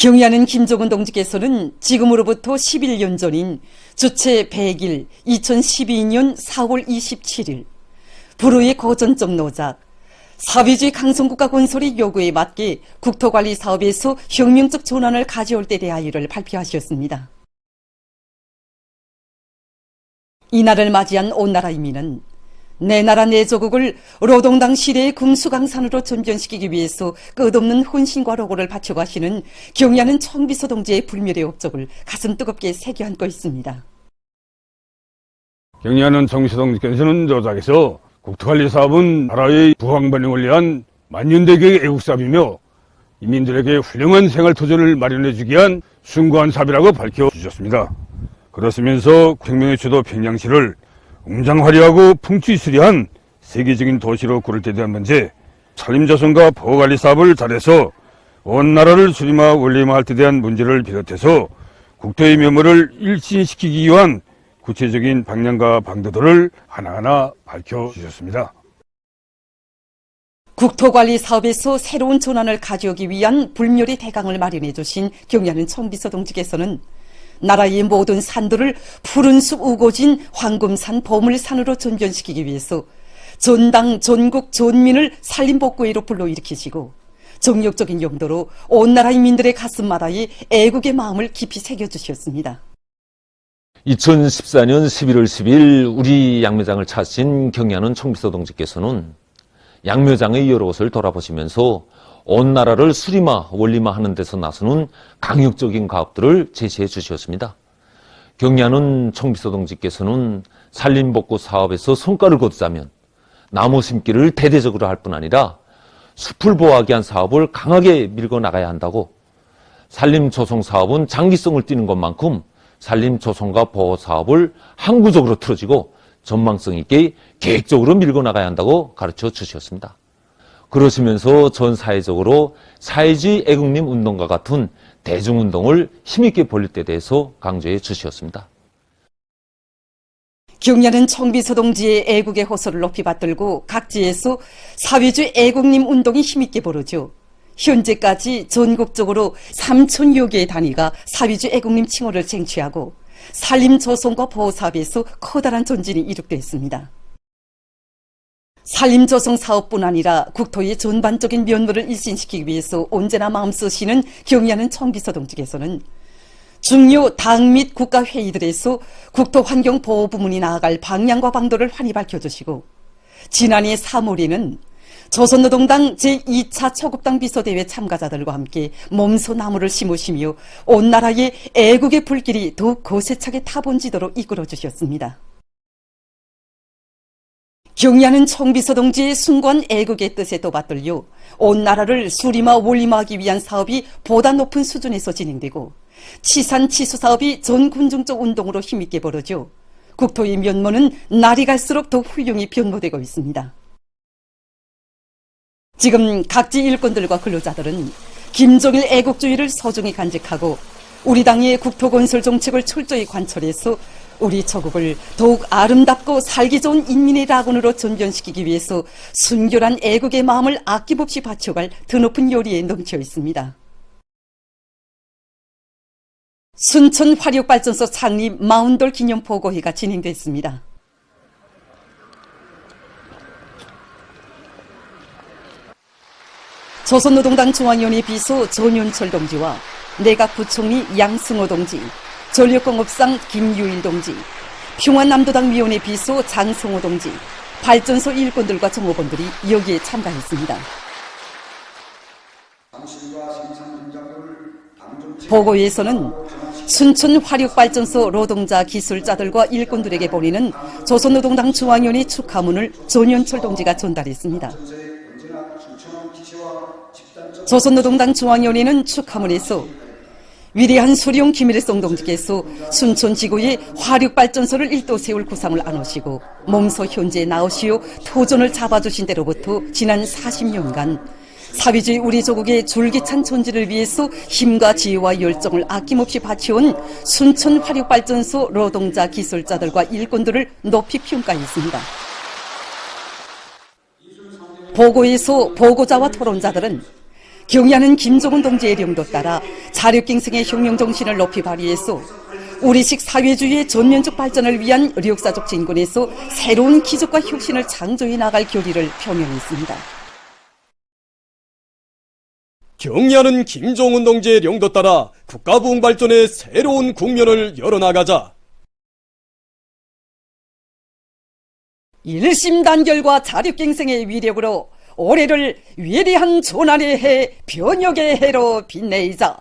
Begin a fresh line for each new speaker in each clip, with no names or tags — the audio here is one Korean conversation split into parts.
경의하는 김종은 동지께서는 지금으로부터 11년 전인 주체 100일 2012년 4월 27일 불후의 거전적 노작, 사회주의 강성국가 건설의 요구에 맞게 국토관리 사업에서 혁명적 전환을 가져올 때 대하여를 발표하셨습니다. 이날을 맞이한 온 나라 인민은 내 나라 내 조국을 노동당 시대의 금수강산으로 전변시키기 위해서 끝없는 혼신과 노고를 바쳐가시는 경의하는 청비서 동지의 불멸의 업적을 가슴 뜨겁게 새겨안고 있습니다.
경의하는 청비서 동지께서는 조작에서 국토관리 사업은 나라의 부황반영을 위한 만년대계의 애국사업이며 인민들에게 훌륭한 생활토전을 마련해주기 위한 숭고한 사업이라고 밝혀주셨습니다. 그렇으면서 혁명의 주도 평양시를 웅장화려하고 풍취수려한 세계적인 도시로 꾸릴 때 대한 문제, 산림조성과 보호관리 사업을 잘해서 온 나라를 수림화 원림화할 때 대한 문제를 비롯해서 국토의 면모를 일신시키기 위한 구체적인 방향과 방도들을 하나하나 밝혀주셨습니다.
국토관리 사업에서 새로운 전환을 가져오기 위한 불멸의 대강을 마련해 주신 경의하는 청비서 동지께서는 나라의 모든 산들을 푸른 숲 우거진 황금산 보물산으로 전변시키기 위해서 전당 전국 전민을 산림복구회로 불러일으키시고 정력적인 용도로 온 나라 인민들의 가슴마다의 애국의 마음을 깊이 새겨주셨습니다.
2014년 11월 10일 우리 양묘장을 찾으신 경의하는 청비서 동지께서는 양묘장의 여러 곳을 돌아보시면서 온 나라를 수림화, 원림화하는 데서 나서는 강력적인 가업들을 제시해 주셨습니다. 경의하는 청비서 동지께서는 산림복구 사업에서 성과를 거두자면 나무 심기를 대대적으로 할 뿐 아니라 숲을 보호하기 위한 사업을 강하게 밀고 나가야 한다고, 산림조성 사업은 장기성을 띠는 것만큼 산림조성과 보호 사업을 항구적으로 틀어지고 전망성 있게 계획적으로 밀고 나가야 한다고 가르쳐 주셨습니다. 그러시면서 전 사회적으로 사회주의 애국림 운동과 같은 대중운동을 힘있게 벌릴 때 대해서 강조해 주셨습니다.
경의하는 청비서 동지의 애국의 호소를 높이 받들고 각지에서 사회주의 애국림 운동이 힘있게 벌어져 현재까지 전국적으로 3,000여 개의 단위가 사회주의 애국림 칭호를 쟁취하고 산림조성과 보호사업에서 커다란 전진이 이룩됐습니다. 산림조성 사업뿐 아니라 국토의 전반적인 면모를 일신시키기 위해서 언제나 마음 쓰시는 경의하는 청비서 동지께서는 중요 당 및 국가회의들에서 국토환경보호 부문이 나아갈 방향과 방도를 환히 밝혀주시고, 지난해 3월에는 조선노동당 제2차 초급당 비서대회 참가자들과 함께 몸소 나무를 심으시며 온 나라의 애국의 불길이 더욱 거세차게 타본지도로 이끌어주셨습니다. 경의하는 청비서 동지의 숭고한 애국의 뜻에 또 받들려 온 나라를 수림화 원림화하기 위한 사업이 보다 높은 수준에서 진행되고 치산 치수 사업이 전 군중적 운동으로 힘있게 벌어져 국토의 면모는 날이 갈수록 더 훌륭히 변모되고 있습니다. 지금 각지 일꾼들과 근로자들은 김정일 애국주의를 소중히 간직하고 우리 당의 국토건설 정책을 철저히 관철해서 우리 조국을 더욱 아름답고 살기 좋은 인민의 낙원으로 전변시키기 위해서 순결한 애국의 마음을 아낌없이 바쳐갈 드높은 요리에 넘쳐 있습니다. 순천 화력발전소 창립 40돌 기념 보고회가 진행됐습니다. 조선노동당 중앙위원회 비서 전윤철 동지와 내각부총리 양승호 동지, 전력공업상 김유일 동지, 평안남도당 위원회 비서 장성호 동지, 발전소 일꾼들과 종업원들이 여기에 참가했습니다. 보고회에서는 순천 화력발전소 노동자 기술자들과 일꾼들에게 보내는 조선노동당 중앙위원회 축하문을 전윤철 동지가 전달했습니다. 조선노동당 중앙위원회는 축하문에서 위대한 수령 김일성 동지께서 순천지구에 화력발전소를 일도 세울 구상을 안으시고 몸소 현재에 나오시어 토전을 잡아주신 때로부터 지난 40년간 사회주의 우리 조국의 줄기찬 존재를 위해서 힘과 지혜와 열정을 아낌없이 바쳐온 순천 화력발전소 노동자 기술자들과 일꾼들을 높이 평가했습니다. 보고에서 보고자와 토론자들은 경의하는 김종훈 동지의 령도 따라 자력갱생의 혁명정신을 높이 발휘해서 우리식 사회주의의 전면적 발전을 위한 역사적 진군에서 새로운 기적과 혁신을 창조해 나갈 결의를 표명했습니다.
경의하는 김종훈 동지의 령도 따라 국가 부흥 발전의 새로운 국면을 열어나가자.
일심단결과 자력갱생의 위력으로 올해를 위대한 조난의 해, 변혁의 해로 빛내이자.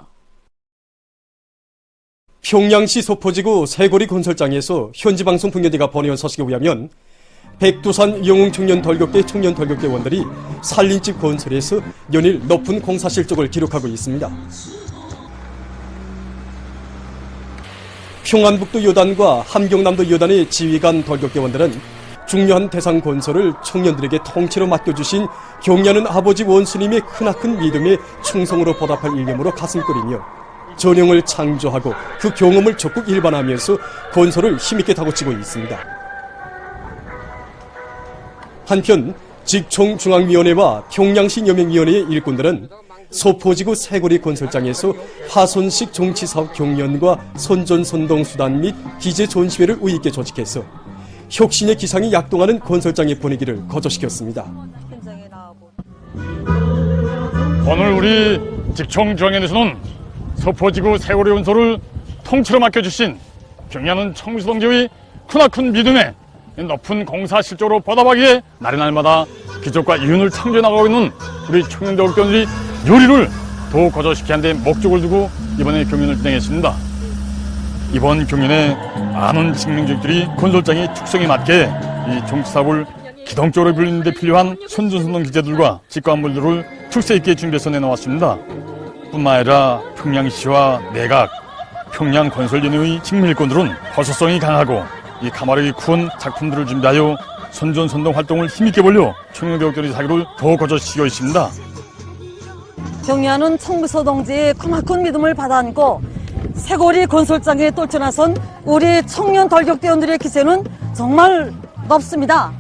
평양시 소포지구 새고리 건설장에서 현지방송 풍년대가 번외한 소식에 의하면 백두산 영웅청년 덜격대 청년 덜격대원들이 산림집 건설에서 연일 높은 공사 실적을 기록하고 있습니다. 평안북도 여단과 함경남도 여단의 지휘관 덜격대원들은 중요한 대상 건설을 청년들에게 통째로 맡겨주신 경의하는 아버지 원스님의 크나큰 믿음에 충성으로 보답할 일념으로 가슴끓이며 전형을 창조하고 그 경험을 적극 일반화하면서 건설을 힘있게 다고치고 있습니다. 한편 직총중앙위원회와 평양시 여명위원회의 일꾼들은 소포지구 새고리 건설장에서 화손식 정치사업 경연과 선전선동수단 및 기재 전시회를 의있게 조직해서 혁신의 기상이 약동하는 건설장의 분위기를 거저시켰습니다.
오늘 우리 직총중앙위원회에서는 소포지구 새고리 건설을 통째로 맡겨주신 경의하는 청비서 동지의 크나큰 믿음에 높은 공사 실적으로 보답하기에 날마다 기적과 이윤을 창조해 나가고 있는 우리 청년대학교원들이 요리를 더욱 거저시키는 데 목적을 두고 이번에 경연을 진행했습니다. 이번 경연에 많은 직능직들이 건설장의 특성에 맞게 이 정치사업을 기동적으로 불리는 데 필요한 선전선동 기재들과 직관물들을 특색 있게 준비해서 내놓았습니다. 뿐만 아니라 평양시와 내각, 평양건설연회의 직밀일꾼들은 허소성이 강하고 이 가마력이 큰 작품들을 준비하여 선전선동 활동을 힘있게 벌려 청년대학교의 사기를 더욱 거저시키고 있습니다.
경의하는 청비서 동지의 크나큰 믿음을 받아안고 새고리 건설장에 떨쳐나선 우리 청년 덜격대원들의 기세는 정말 높습니다.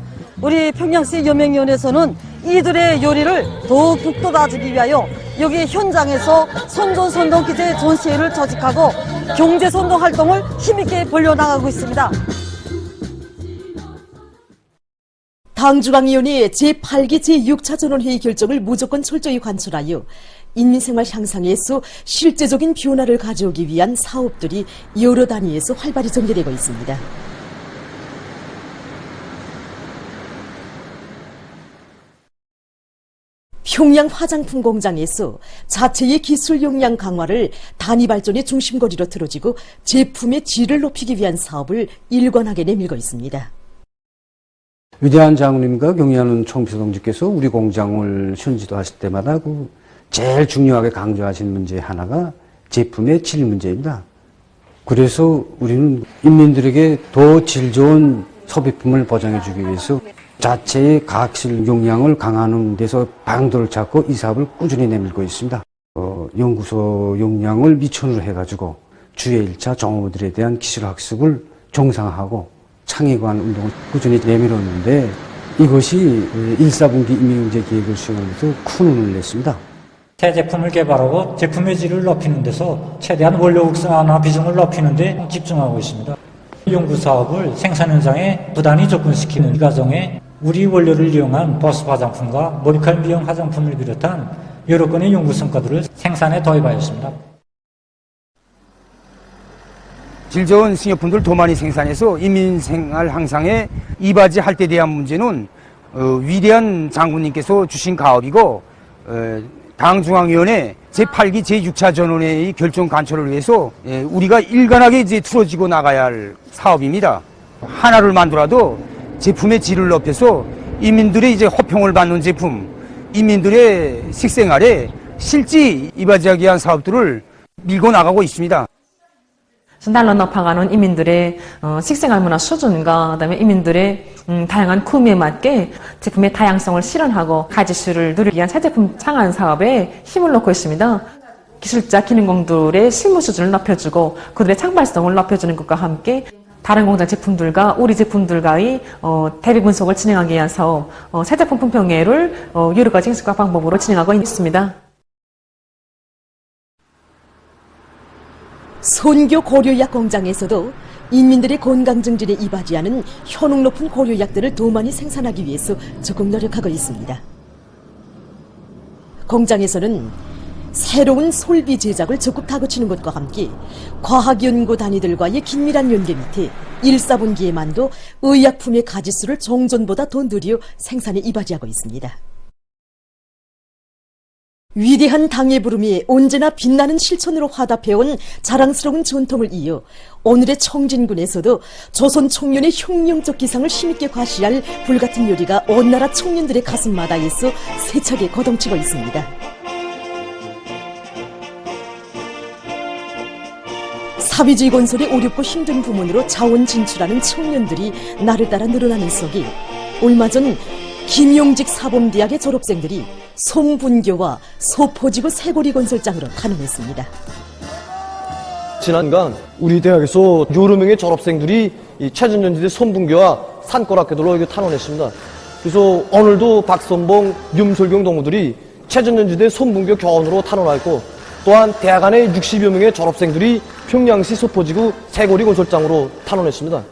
우리 평양시 여명위원회에서는 이들의 요리를 더욱 북돋아주기 위하여 여기 현장에서 선전선동 기재 전시회를 조직하고 경제선동 활동을 힘있게 벌려나가고 있습니다.
당중앙위원회의 제8기 제6차 전원회의 결정을 무조건 철저히 관철하여 인민생활 향상에서 실제적인 변화를 가져오기 위한 사업들이 여러 단위에서 활발히 전개되고 있습니다. 평양 화장품 공장에서 자체의 기술 역량 강화를 단위 발전의 중심거리로 틀어지고 제품의 질을 높이기 위한 사업을 일관하게 내밀고 있습니다.
위대한 장군님과 경의하는 청비서 동지께서 우리 공장을 현지도하실 때마다 제일 중요하게 강조하신 문제 하나가 제품의 질 문제입니다. 그래서 우리는 인민들에게 더 질 좋은 소비품을 보장해주기 위해서 자체의 과학실 역량을 강화하는 데서 방도를 찾고 이 사업을 꾸준히 내밀고 있습니다. 연구소 역량을 미천으로 해가지고 주의 1차 정호들에 대한 기술 학습을 정상화하고 창의관 운동을 꾸준히 내밀었는데 이것이 1사분기 임의경제 계획을 수행하면서 큰 운을 냈습니다.
새 제품을 개발하고 제품의 질을 높이는 데서 최대한 원료 국산화 비중을 높이는 데 집중하고 있습니다. 연구 사업을 생산 현장에 부단히 접근시키는 이 과정에 우리 원료를 이용한 보습 화장품과 머리칼 미용 화장품을 비롯한 여러 건의 연구 성과들을 생산에 도입하였습니다.
질 좋은 식료품들 더 많이 생산해서 인민생활 향상에 이바지할 때 대한 문제는 위대한 장군님께서 주신 가업이고 당중앙위원회 제8기 제6차 전원회의 결정 관철을 위해서 우리가 일관하게 이제 틀어지고 나가야 할 사업입니다. 하나를 만들어도 제품의 질을 높여서 인민들의 이제 호평을 받는 제품, 인민들의 식생활에 실제 이바지하기 위한 사업들을 밀고 나가고 있습니다.
날로 높아가는 인민들의 식생활 문화 수준과 그다음에 인민들의 다양한 구매에 맞게 제품의 다양성을 실현하고 가지수를 누리기 위한 새 제품 창안 사업에 힘을 놓고 있습니다. 기술자 기능공들의 실무 수준을 높여주고 그들의 창발성을 높여주는 것과 함께 다른 공장 제품들과 우리 제품들과의 대비 분석을 진행하기 위한 사업, 새 제품 품평회를 여러 가지 hình thức 방법으로 진행하고 있습니다.
손교 고려약 공장에서도 인민들의 건강 증진에 이바지하는 효능 높은 고려약들을 더 많이 생산하기 위해서 적극 노력하고 있습니다. 공장에서는 새로운 솔비 제작을 적극 다그치는 것과 함께 과학연구 단위들과의 긴밀한 연계 밑에 1, 4분기에만도 의약품의 가짓수를 종전보다 더 느려 생산에 이바지하고 있습니다. 위대한 당의 부름이 언제나 빛나는 실천으로 화답해온 자랑스러운 전통을 이어 오늘의 청진군에서도 조선 청년의 혁명적 기상을 힘있게 과시할 불같은 요리가 온 나라 청년들의 가슴마다에서 세차게 거동치고 있습니다. 사회주의 건설이 어렵고 힘든 부문으로 자원 진출하는 청년들이 날을 따라 늘어나는 속에 얼마 전 김용직 사범대학의 졸업생들이 송분교와 소포지구 세고리 건설장으로 탄원했습니다.
지난간 우리 대학에서 여러 명의 졸업생들이 이 최전년지대 손분교와 산골학교들로 탄원했습니다. 그래서 오늘도 박선봉, 윤솔경 동무들이 최전년지대 손분교 교원으로 탄원하였고, 또한 대학 안에 60여 명의 졸업생들이 평양시 소포지구 세고리 건설장으로 탄원했습니다.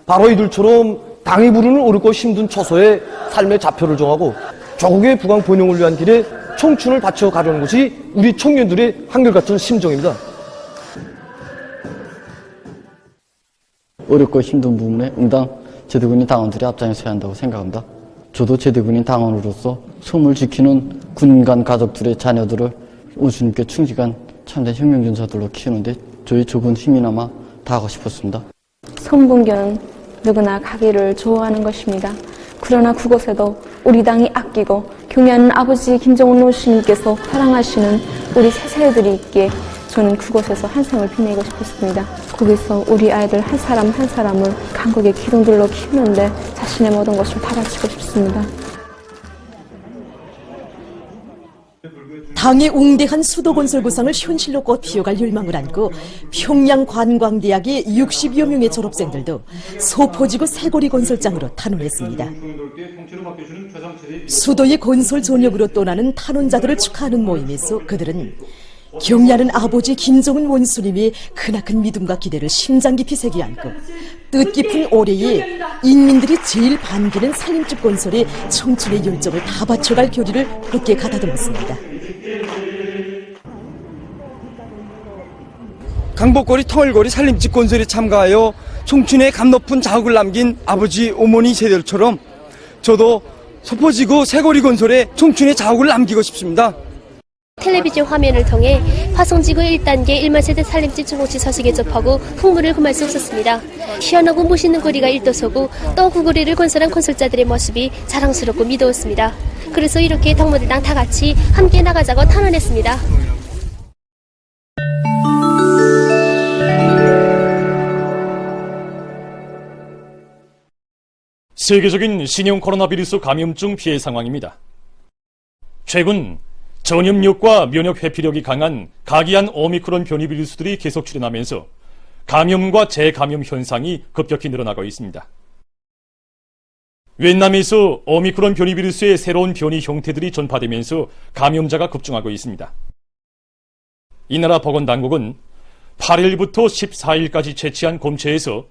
바로 이들처럼 당이 부르는 어렵고 힘든 처소에 삶의 좌표를 정하고 조국의 부강 번영을 위한 길에 청춘을 바쳐 가려는 것이 우리 청년들의 한결같은 심정입니다.
어렵고 힘든 부분에 응당 제대군인 당원들이 앞장서야 한다고 생각합니다. 저도 제대군인 당원으로서 섬을 지키는 군간 가족들의 자녀들을 원수님께 충직한 참된 혁명전사들로 키우는데 저희 적은 힘이나마 다하고 싶었습니다.
손분교는 누구나 가기를 좋아하는 것입니다. 그러나 그곳에도 우리 당이 아끼고 경애하는 아버지 김정은 원수님께서 사랑하시는 우리 세세들이 있기에 저는 그곳에서 한 생을 빛내고 싶었습니다. 거기서 우리 아이들 한 사람 한 사람을 강국의 기둥들로 키우는데 자신의 모든 것을 다 바치고 싶습니다.
당의 웅대한 수도건설 구상을 현실로 꽃피워갈 열망을 안고 평양관광대학의 60여 명의 졸업생들도 소포지구 세고리 건설장으로 탄원했습니다. 수도의 건설 전역으로 떠나는 탄원자들을 축하하는 모임에서 그들은 경애하는 아버지 김정은 원수님의 크나큰 믿음과 기대를 심장 깊이 새겨 안고 뜻깊은 올해에 인민들이 제일 반기는 산림집 건설에 청춘의 열정을 다 바쳐갈 교리를 굳게 가다듬었습니다.
강복거리 터널거리 산림집 건설에 참가하여 청춘의 감높은 자욱을 남긴 아버지 어머니 세대들처럼 저도 소포지구 세고리 건설에 청춘의 자욱을 남기고 싶습니다.
텔레비전 화면을 통해 화성지구 1단계 1만 세대 산림집 중공시 소식에 접하고 흥분을 금할 수 없었습니다. 시원하고 멋있는 거리가 일도서고 또 그 거리를 건설한 건설자들의 모습이 자랑스럽고 미도웠습니다. 그래서 이렇게 동무들당 다 같이 함께 나가자고 탄원했습니다.
세계적인 신형 코로나 바이러스 감염증 피해 상황입니다. 최근 전염력과 면역 회피력이 강한 각이한 오미크론 변이 바이러스들이 계속 출현하면서 감염과 재감염 현상이 급격히 늘어나고 있습니다. 윈남에서 오미크론 변이 바이러스의 새로운 변이 형태들이 전파되면서 감염자가 급증하고 있습니다. 이 나라 보건당국은 8일부터 14일까지 채취한 곰체에서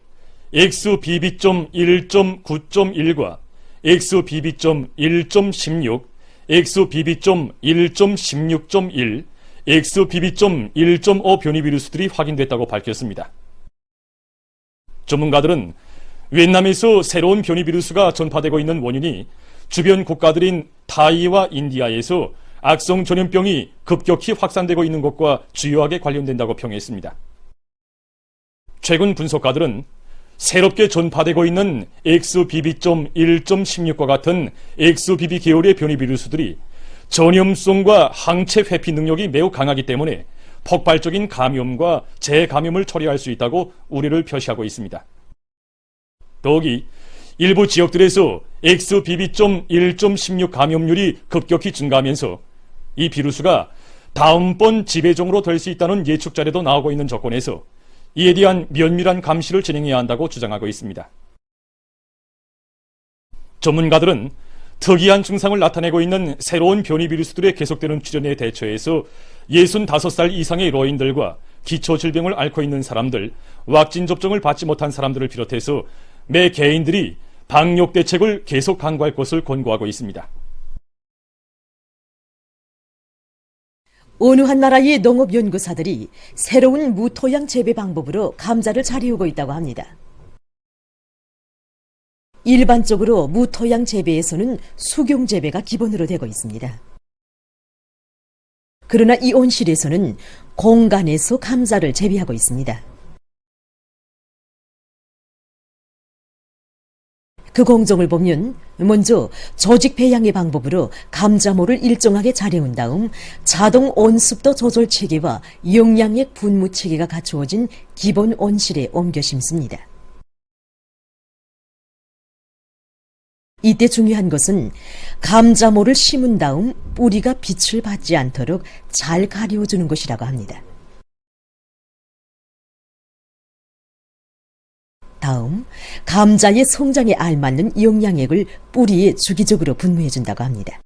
XBB.1.9.1과 XBB.1.16, XBB.1.16.1, XBB.1.5 변이 바이러스들이 확인됐다고 밝혔습니다. 전문가들은 윈남에서 새로운 변이 바이러스가 전파되고 있는 원인이 주변 국가들인 타이와 인디아에서 악성 전염병이 급격히 확산되고 있는 것과 주요하게 관련된다고 평했습니다. 최근 분석가들은 새롭게 전파되고 있는 XBB.1.16과 같은 XBB 계열의 변이 바이러스들이 전염성과 항체 회피 능력이 매우 강하기 때문에 폭발적인 감염과 재감염을 초래할 수 있다고 우려를 표시하고 있습니다. 더욱이 일부 지역들에서 XBB.1.16 감염률이 급격히 증가하면서 이 바이러스가 다음번 지배종으로 될 수 있다는 예측 자료도 나오고 있는 조건에서 이에 대한 면밀한 감시를 진행해야 한다고 주장하고 있습니다. 전문가들은 특이한 증상을 나타내고 있는 새로운 변이 바이러스들의 계속되는 출현에 대처해서 65살 이상의 노인들과
기초질병을 앓고 있는 사람들, 왁진 접종을 받지 못한 사람들을 비롯해서 매 개인들이 방역 대책을 계속 강구할 것을 권고하고 있습니다.
어느 한 나라의 농업연구사들이 새로운 무토양 재배 방법으로 감자를 자리우고 있다고 합니다. 일반적으로 무토양 재배에서는 수경 재배가 기본으로 되고 있습니다. 그러나 이 온실에서는 공간에서 감자를 재배하고 있습니다. 그 공정을 보면 먼저 조직 배양의 방법으로 감자모를 일정하게 자려온 다음 자동 온습도 조절 체계와 영양액 분무 체계가 갖추어진 기본 온실에 옮겨 심습니다. 이때 중요한 것은 감자모를 심은 다음 뿌리가 빛을 받지 않도록 잘 가려워주는 것이라고 합니다. 다음, 감자의 성장에 알맞는 영양액을 뿌리에 주기적으로 분무해준다고 합니다.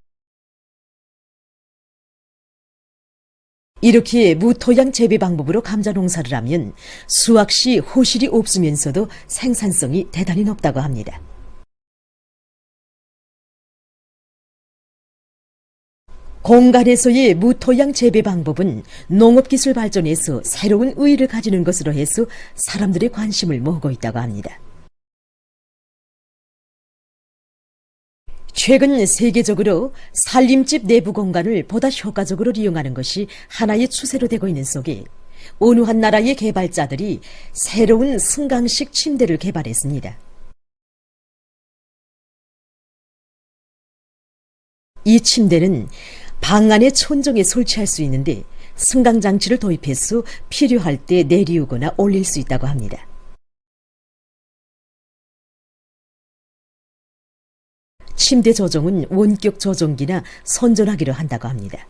이렇게 무토양 재배 방법으로 감자 농사를 하면 수확 시 호실이 없으면서도 생산성이 대단히 높다고 합니다. 공간에서의 무토양 재배 방법은 농업기술 발전에서 새로운 의의를 가지는 것으로 해서 사람들의 관심을 모으고 있다고 합니다. 최근 세계적으로 살림집 내부 공간을 보다 효과적으로 이용하는 것이 하나의 추세로 되고 있는 속에 어느 한 나라의 개발자들이 새로운 승강식 침대를 개발했습니다. 이 침대는 방 안에 천정에 설치할 수 있는데 승강장치를 도입해서 필요할 때 내리우거나 올릴 수 있다고 합니다. 침대 조종은 원격 조종기나 선전하기로 한다고 합니다.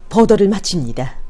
보도를 마칩니다.